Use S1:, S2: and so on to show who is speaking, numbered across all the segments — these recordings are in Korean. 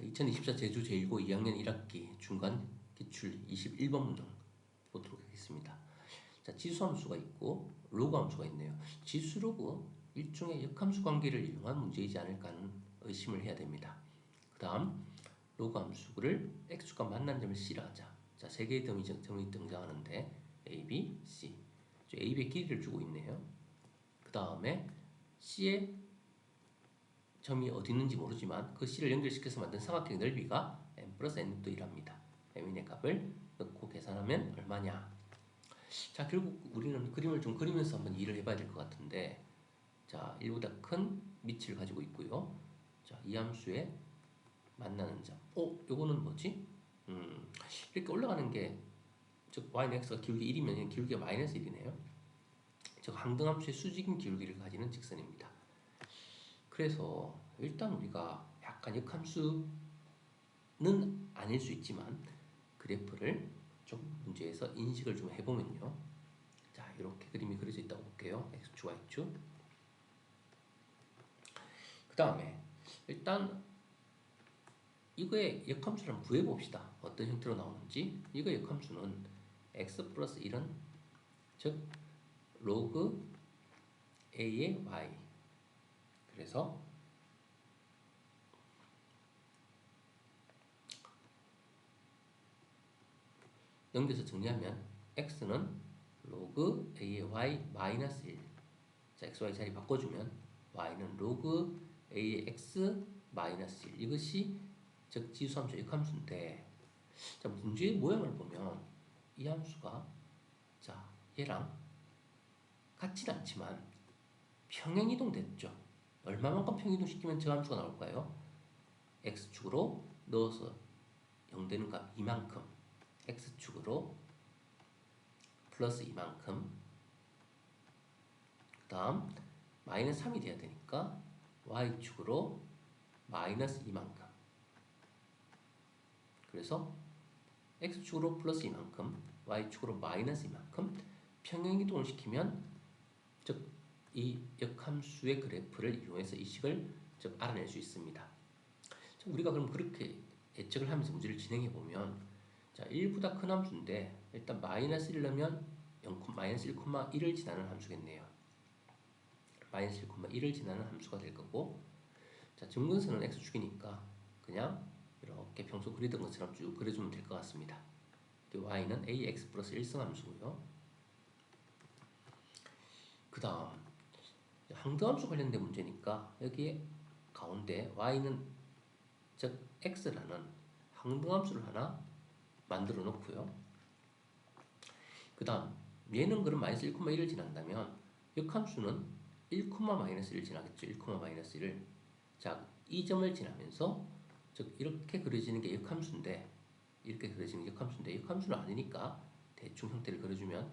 S1: 2024 제주 제1고 2학년 1학기 중간 기출 21번 문항 보도록 하겠습니다. 자, 지수함수가 있고 로그함수가 있네요. 지수로그 일종의 역함수 관계를 이용한 문제이지 않을까 하는 의심을 해야 됩니다. 그 다음 로그함수를 x축과 만난 점을 C라 하자. 자, 세 개의 점이 등장하는데 A, B, C. A, B의 길이를 주고 있네요. 그 다음에 C의 점이 어디 있는지 모르지만 그 C를 연결시켜서 만든 삼각형의 넓이가 m 플러스 n-도 1합니다. m의 값을 넣고 계산하면 얼마냐. 자, 결국 우리는 그림을 좀 그리면서 한번 이해를 해봐야 될 것 같은데, 자, 1보다 큰 밑을 가지고 있고요. 자, 이 함수에 만나는 점. 요거는 뭐지? 이렇게 올라가는 게, 즉 y는 x가 기울기 1이면 기울기가 마이너스 1이네요. 즉 항등함수의 수직인 기울기를 가지는 직선입니다. 그래서 일단 우리가 약간 역함수는 아닐 수 있지만 그래프를 좀 문제에서 인식을 좀 해보면요. 자, 이렇게 그림이 그려져 있다고 볼게요. x축, y축. 그 다음에 일단 이거의 역함수를 한번 구해봅시다. 어떤 형태로 나오는지. 이거의 역함수는 x 플러스 1은 즉 로그 a의 y. 그래서 넘겨서 정리하면 x는 로그 a의 y 마이너스 1. 자, x, y 자리 바꿔주면 y는 로그 a의 x 마이너스 1. 이것이 즉 지수함수 역함수인데, 자, 문제의 모양을 보면 이 함수가 자, 얘랑 같지는 않지만 평행이동 됐죠. 얼마만큼 평행이동시키면 저 함수가 나올까요? x축으로 넣어서 0 되는 값 이만큼, x축으로 플러스 이만큼, 그 다음 마이너스 3이 돼야 되니까 y축으로 마이너스 이만큼. 그래서 x축으로 플러스 이만큼, y축으로 마이너스 이만큼 평행이동을 시키면 즉 이 역함수의 그래프를 이용해서 이 식을 좀 알아낼 수 있습니다. 우리가 그럼 그렇게 예측을 하면서 문제를 진행해 보면, 자, 1보다 큰 함수인데 일단 마이너스 1 넣으면 마이너스 1,1을 지나는 함수겠네요. 마이너스 1,1을 지나는 함수가 될 거고, 자, 점근선은 x축이니까 그냥 이렇게 평소 그리던 것처럼 쭉 그려주면 될 것 같습니다. y는 ax 플러스 1승 함수고요. 그 다음 항등함수 관련된 문제니까 여기에 가운데 y는 즉 x라는 항등함수를 하나 만들어 놓고요. 그 다음 얘는 그럼 마이너스 1,1을 지난다면 역함수는 1,-1을 지나겠죠. 1,-1을. 자, 이 점을 지나면서 즉 이렇게 그려지는 게 역함수인데, 이렇게 그려지는 게 역함수인데 역함수는 아니니까 대충 형태를 그려주면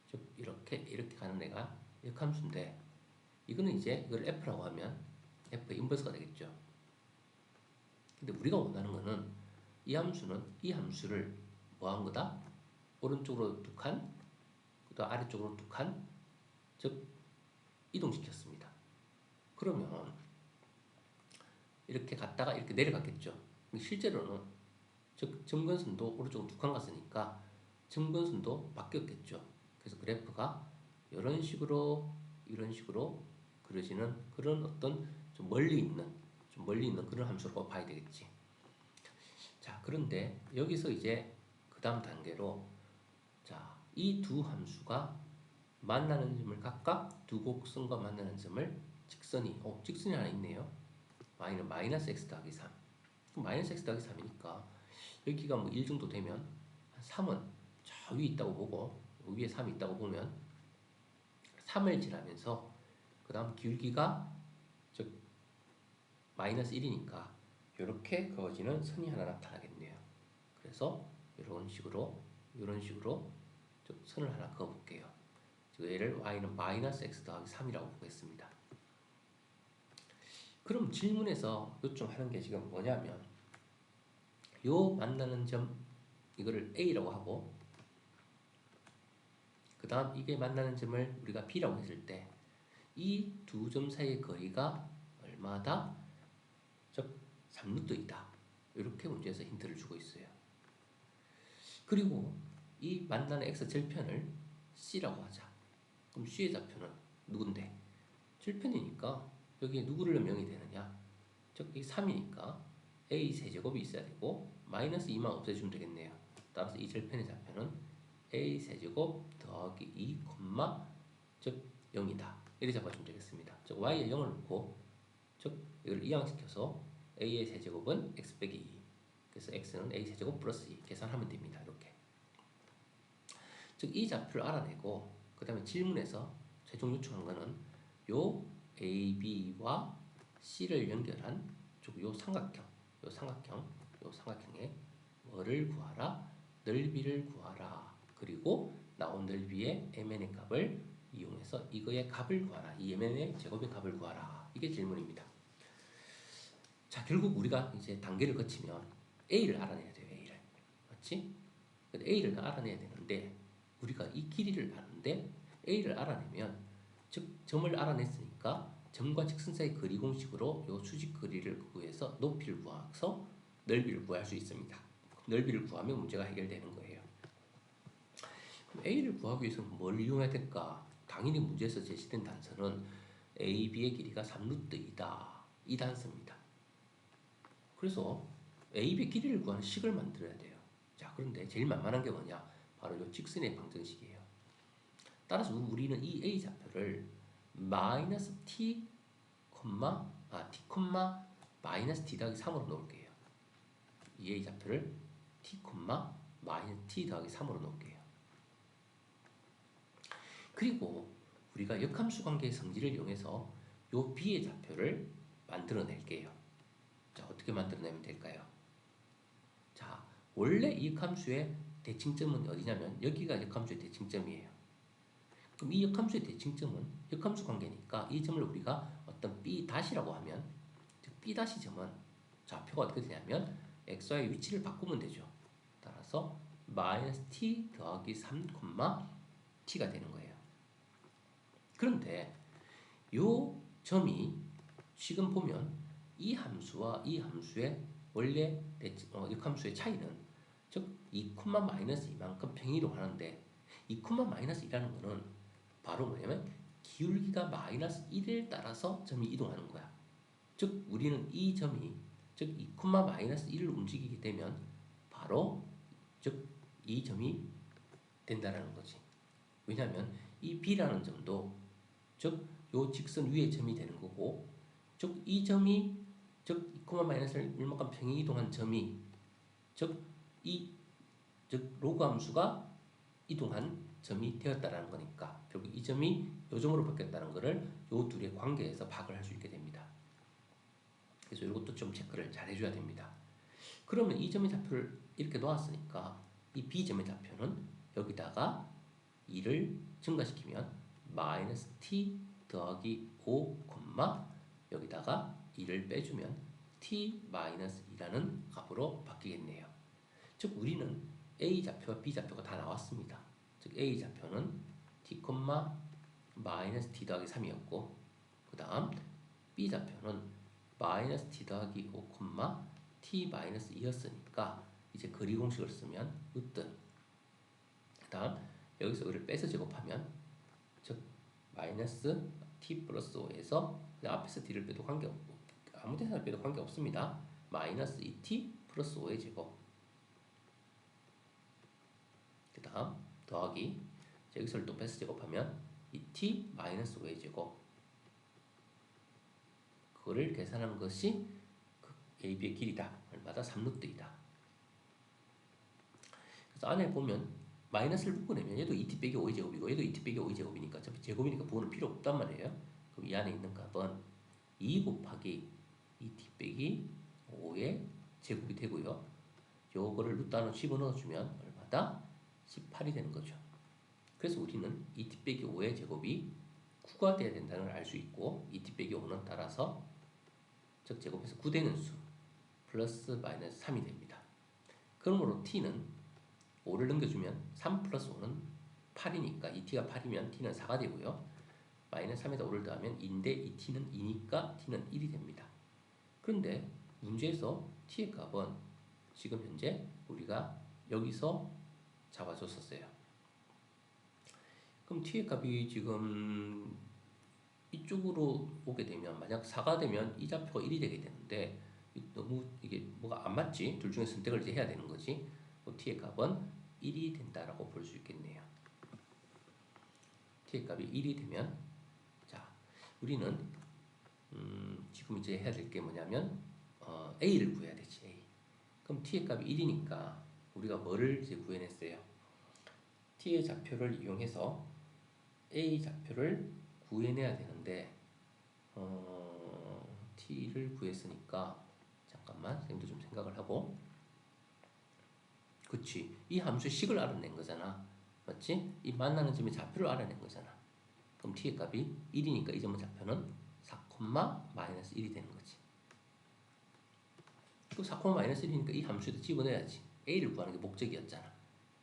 S1: 즉 이렇게 가는 애가 역함수인데, 이거는 이제 이걸 f라고 하면 f의 인버스가 되겠죠. 근데 우리가 원하는 거는 이 함수는 이 함수를 뭐 한 거다? 오른쪽으로 두 칸, 그 다음 아래쪽으로 두 칸, 즉 이동시켰습니다. 그러면 이렇게 갔다가 이렇게 내려갔겠죠. 실제로는 즉 점근선도 오른쪽으로 두 칸 갔으니까 점근선도 바뀌었겠죠. 그래서 그래프가 이런 식으로 그려지는 그런 어떤 좀 멀리 있는 그런 함수라고 봐야 되겠지. 자, 그런데 여기서 이제 그 다음 단계로, 자, 이 두 함수가 만나는 점을 각각 두 곡선과 만나는 점을 직선이 하나 있네요. y는 마이너스 x 더하기 3. 그럼 마이너스 x 더하기 3이니까 여기가 뭐 1 정도 되면 3은 저 위에 있다고 보고, 위에 3이 있다고 보면 3을 지나면서 그 다음 기울기가 즉 마이너스 1이니까 이렇게 그어지는 선이 하나 나타나겠네요. 그래서 이런 식으로 즉 선을 하나 그어볼게요. 얘를 y는 마이너스 x 더하기 3이라고 보겠습니다. 그럼 질문에서 요청하는 게 지금 뭐냐면, 요 만나는 점 이거를 a라고 하고, 그 다음 이게 만나는 점을 우리가 b라고 했을 때 이 두 점 사이의 거리가 얼마다? 즉 3루트이다. 이렇게 문제에서 힌트를 주고 있어요. 그리고 이 만나는 x 절편을 C라고 하자. 그럼 C의 좌표는 누군데? 절편이니까 여기에 누구를 명이 되느냐? 즉, 이 3이니까 a 세제곱이 있어야 되고 마이너스 2만 없애주면 되겠네요. 따라서 이 절편의 좌표는 a 세제곱 더하기 2, 즉 0이다. 이렇게 잡아주면 되겠습니다. 즉 y에 0을 넣고 즉 이걸 이항시켜서 a의 세제곱은 x 빼기 2. 그래서 x는 a 세제곱 플러스 2 계산하면 됩니다. 이렇게. 즉 이 좌표를 알아내고 그 다음에 질문에서 최종 요청한 거는 요 AB와 C를 연결한 요 삼각형의 뭐를 구하라? 넓이를 구하라. 그리고 나온 넓이의 mn의 값을 이용해서 이거의 값을 구하라. 이 mn의 제곱의 값을 구하라. 이게 질문입니다. 자, 결국 우리가 이제 단계를 거치면 A를 알아내야 돼요. A를. 맞지? 근데 A를 알아내야 되는데 우리가 이 길이를 아는데 A를 알아내면 즉 점을 알아냈으니까 점과 직선 사이 거리 공식으로 요 수직 거리를 구해서 높이를 구해서 넓이를 구할 수 있습니다. 넓이를 구하면 문제가 해결되는 거예요. 그럼 A를 구하기 위해서는 뭘 이용해야 될까? 당연히 문제에서 제시된 단서는 AB의 길이가 3루트2다. 이 단서입니다. 그래서 AB의 길이를 구하는 식을 만들어야 돼요. 자, 그런데 제일 만만한 게 뭐냐? 바로 이 직선의 방정식이에요. 따라서 우리는 이 A 좌표를 마이너스 t, 마이너스 t 더하기 3으로 놓을게요. 이 A 좌표를 t, 마이너스 t 더하기 3으로 놓을게요. 그리고 우리가 역함수 관계의 성질을 이용해서 요 B의 좌표를 만들어낼게요. 자, 어떻게 만들어내면 될까요? 자, 원래 이 역함수의 대칭점은 어디냐면 여기가 역함수의 대칭점이에요. 그럼 이 역함수의 대칭점은 역함수 관계니까 이 점을 우리가 어떤 B'라고 하면 B'점은 좌표가 어떻게 되냐면 xy 위치를 바꾸면 되죠. 따라서 마이너스 t 더하기 3, t가 되는 거예요. 그런데 요 점이 지금 보면 이 함수와 이 함수의 원래 역함수의 차이는 즉 2, 마이너스 2만큼 평행이동 하는데 2, 마이너스 2라는 거는 바로 뭐냐면 기울기가 마이너스 1에 따라서 점이 이동하는 거야. 즉 우리는 이 점이 즉 2, 마이너스 1을 움직이게 되면 바로 즉 이 점이 된다라는 거지. 왜냐하면 이 B라는 점도 즉 요 직선 위의 점이 되는 거고 즉 이 점이 즉 2, 마이너스 1만큼 평행 이동한 점이 즉 로그 함수가 이동한 점이 되었다라는 거니까 결국 이 점이 요 점으로 바뀌었다는 거를 요 둘의 관계에서 파악을 할 수 있게 됩니다. 그래서 이것도 좀 체크를 잘 해줘야 됩니다. 그러면 이 점의 좌표를 이렇게 놓았으니까 이 B점의 좌표는 여기다가 2를 증가시키면 마이너스 t 더하기 5, 여기다가 2를 빼주면 t 마이너스 2라는 값으로 바뀌겠네요. 즉 우리는 A 좌표와 B 좌표가 다 나왔습니다. 즉 A 좌표는 t, 마이너스 t 더하기 3이었고 그 다음 B 좌표는 마이너스 t 더하기 5, t 마이너스 2였으니까 이제 거리 공식을 쓰면 으뜸. 그 다음 여기서 의를 빼서 제곱하면 즉 마이너스 t 플러스 5에서 앞에서 t를 빼도 관계없고 아무 데나 빼도 관계없습니다. 마이너스 2t 플러스 5의 제곱 그 다음 더하기 여기서를 또 빼서 제곱하면 2t 마이너스 5의 제곱 그거를 계산하는 것이 AB의 길이다. 얼마다? 3루트이다. 그래서 안에 보면 마이너스를 묶어내면 얘도 2t 빼기 5의 제곱이고 얘도 2t 빼기 5의 제곱이니까 어차피 제곱이니까 부호는 필요 없단 말이에요. 그럼 이 안에 있는 값은 2 곱하기 2t 빼기 5의 제곱이 되고요. 요거를 루트 안으로 집어넣어주면 얼마다? 18이 되는 거죠. 그래서 우리는 2t 빼기 5의 제곱이 9가 돼야 된다는 걸 알 수 있고 2t 빼기 5는 따라서 즉 제곱해서 9되는 수 플러스 마이너스 3이 됩니다. 그러므로 t는 5를 넘겨주면 3 플러스 5는 8이니까 2t가 8이면 t는 4가 되고요. 마이너스 3에다 5를 더하면 2인데 2t는 2니까 t는 1이 됩니다. 그런데 문제에서 t의 값은 지금 현재 우리가 여기서 잡아줬었어요. 그럼 t의 값이 지금 이쪽으로 오게 되면, 만약 4가 되면 이 좌표가 1이 되게 되는데 너무 이게 뭐가 안 맞지? 둘 중에 선택을 이제 해야 되는 거지. t의 값은 1이 된다라고 볼 수 있겠네요. t의 값이 1이 되면, 자, 우리는 지금 이제 해야 될 게 뭐냐면 a를 구해야 되지. a. 그럼 t의 값이 1이니까 우리가 뭐를 이제 구해냈어요? t의 좌표를 이용해서 a 좌표를 구해내야 되는데 t를 구했으니까, 잠깐만 선생님도 좀 생각을 하고, 그치, 이 함수 식을 알아낸 거잖아, 맞지? 이 만나는 점의 좌표를 알아낸 거잖아. 그럼 t의 값이 1이니까 이 점의 좌표는 4,-1이 되는 거지. 그 4,-1이니까 이 함수에다 집어넣어야지. a를 구하는 게 목적이었잖아,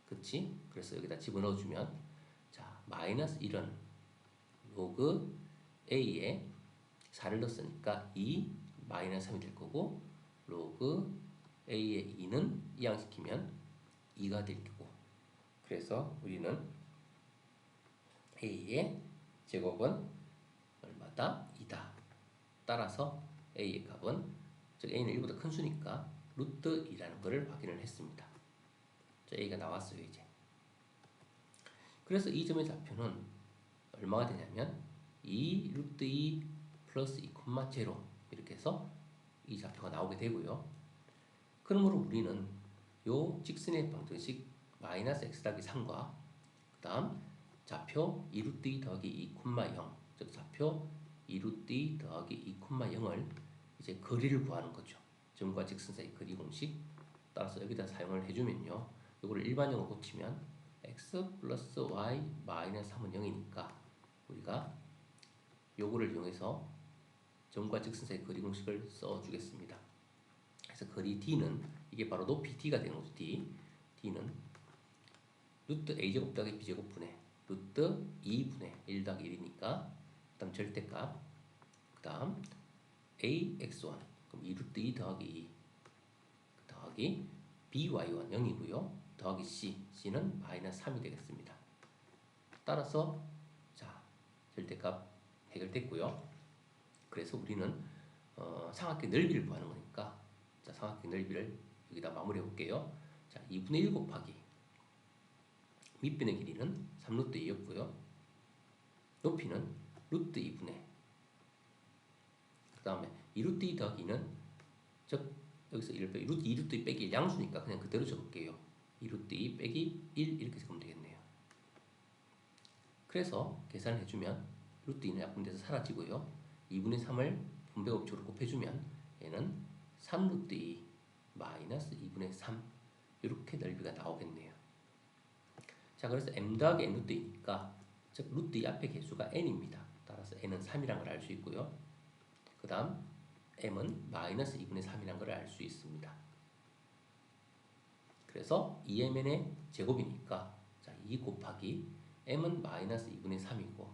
S1: 그치? 그래서 여기다 집어넣어주면, 자, -1은 로그 a에 4를 넣었으니까 2 -3이 될 거고, 로그 a의 2는 이항시키면 2가 될 거고, 그래서 우리는 a의 제곱은 얼마다? 2다. 따라서 a의 값은, 즉 a는 1보다 큰 수니까 루트 2라는 것을 확인을 했습니다. 자, a가 나왔어요 이제. 그래서 이 점의 좌표는 얼마가 되냐면 2 루트 2 플러스 2,0 이렇게 해서 이 좌표가 나오게 되고요. 그러므로 우리는 요 직선의 방정식 -x 더하기 3과 그 다음 좌표 2 루트 2 더하기 2,0, 즉 좌표 2 루트 2 더하기 2,0을 이제 거리를 구하는 거죠. 점과 직선 사이 거리 공식. 따라서 여기다 사용을 해주면요, 이거를 일반형으로 고치면 x 플러스 y 마이너스 3은 0이니까 우리가 요거를 이용해서 점과 직선 사이 거리 공식을 써주겠습니다. 그래서 거리 d는, 이게 바로 높이 d가 되는 거죠. d는 루트 a제곱 더하기 b제곱 분의 루트 2분의 1 더하기 1이니까, 그 다음 절대값, 그 다음 ax1, 그럼 2 루트 2 더하기 2 더하기 by1 0이고요. 더하기 c는 -3이 되겠습니다. 따라서 자, 절대값 해결됐고요. 그래서 우리는 삼각형 넓이를 구하는 거니까, 자, 삼각형 넓이를 여기다 마무리해 볼게요. 자, 2분의 1 곱하기 밑변의 길이는 3루트 2였고요. 높이는 루트 2분의, 그 다음에 2루트 2 더하기는, 즉 여기서 1 빼기 루트 2 루트 2 빼기 1 양수니까 그냥 그대로 적을게요. 2 루트 2 빼기 1 이렇게 적으면 되겠네요. 그래서 계산을 해주면 루트 2는 약분돼서 사라지고요. 2분의 3을 분배법칙으로 곱해주면 얘는 3 루트 2 마이너스 2분의 3, 이렇게 넓이가 나오겠네요. 자, 그래서 m 더하기 n 루트 2니까, 즉 루트 2 앞에 개수가 n입니다. 따라서 n은 3이라는 걸 알 수 있고요. 그 다음 m은 마이너스 2분의 3이라는 걸 알 수 있습니다. 그래서 2mn의 제곱이니까, 자, 2 곱하기 m은 마이너스 2분의 3이고,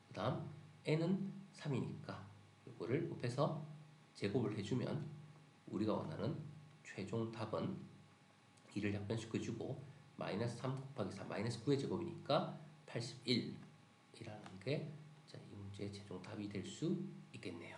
S1: 그 다음 n은 3이니까 이거를 곱해서 제곱을 해주면 우리가 원하는 최종 답은 2를 약변시켜주고 마이너스 3 곱하기 4 마이너스 9의 제곱이니까 81이라는 게, 자, 이 문제의 최종 답이 될 수 있겠네요.